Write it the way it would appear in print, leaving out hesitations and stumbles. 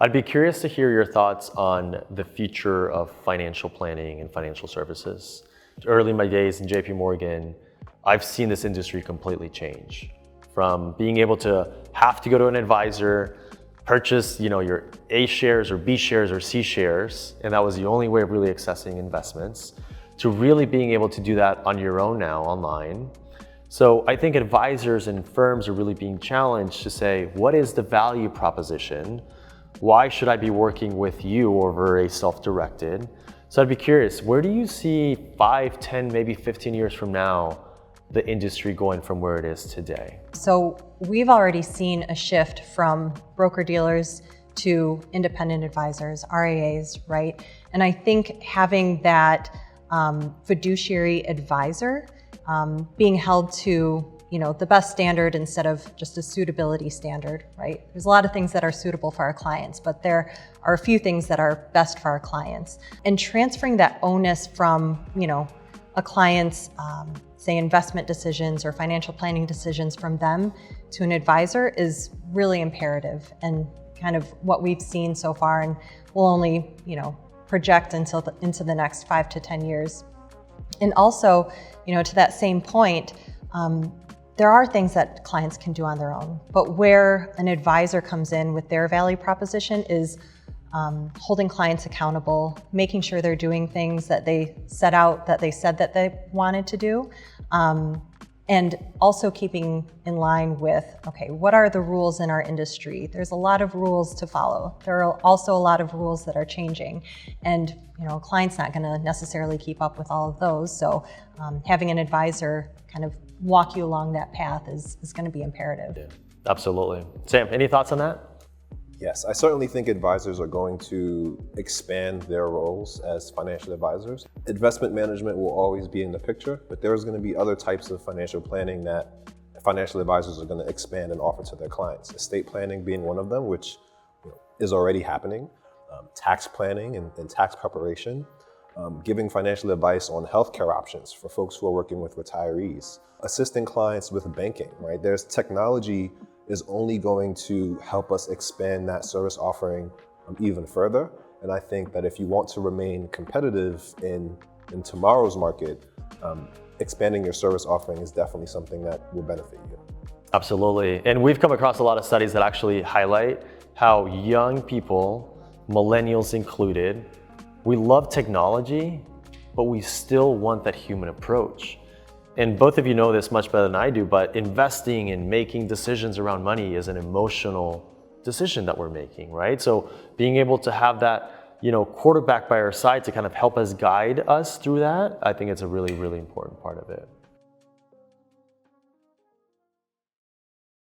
I'd be curious to hear your thoughts on the future of financial planning and financial services. Early in my days in JP Morgan, I've seen this industry completely change. From being able to have to go to an advisor, purchase your A shares or B shares or C shares, and that was the only way of really accessing investments, to really being able to do that on your own now online. So I think advisors and firms are really being challenged to say, what is the value proposition? Why should I be working with you over a self-directed? So I'd be curious, where do you see 5, 10, maybe 15 years from now, the industry going from where it is today? So we've already seen a shift from broker-dealers to independent advisors, RIAs, right? And I think having that fiduciary advisor being held to the best standard instead of just a suitability standard, right? There's a lot of things that are suitable for our clients, but there are a few things that are best for our clients. And transferring that onus from, a client's, say, investment decisions or financial planning decisions from them to an advisor is really imperative, and kind of what we've seen so far, and will only, project into the next 5 to 10 years. And also, to that same point, there are things that clients can do on their own, but where an advisor comes in with their value proposition is holding clients accountable, making sure they're doing things that they set out, that they said that they wanted to do, and also keeping in line with, okay, what are the rules in our industry? There's a lot of rules to follow. There are also a lot of rules that are changing, and a client's not going to necessarily keep up with all of those. So having an advisor kind of walk you along that path is going to be imperative. Yeah, absolutely. Sam, any thoughts on that? Yes, I certainly think advisors are going to expand their roles as financial advisors. Investment management will always be in the picture, but there's going to be other types of financial planning that financial advisors are going to expand and offer to their clients. Estate planning being one of them, which is already happening. Tax planning and tax preparation. Giving financial advice on healthcare options for folks who are working with retirees. Assisting clients with banking, right? There's technology is only going to help us expand that service offering even further. And I think that if you want to remain competitive in tomorrow's market, expanding your service offering is definitely something that will benefit you. Absolutely. And we've come across a lot of studies that actually highlight how young people, millennials included, we love technology, but we still want that human approach. And both of you know this much better than I do, but investing and making decisions around money is an emotional decision that we're making, right? So being able to have that, quarterback by our side to kind of help us guide us through that, I think it's a really, really important part of it.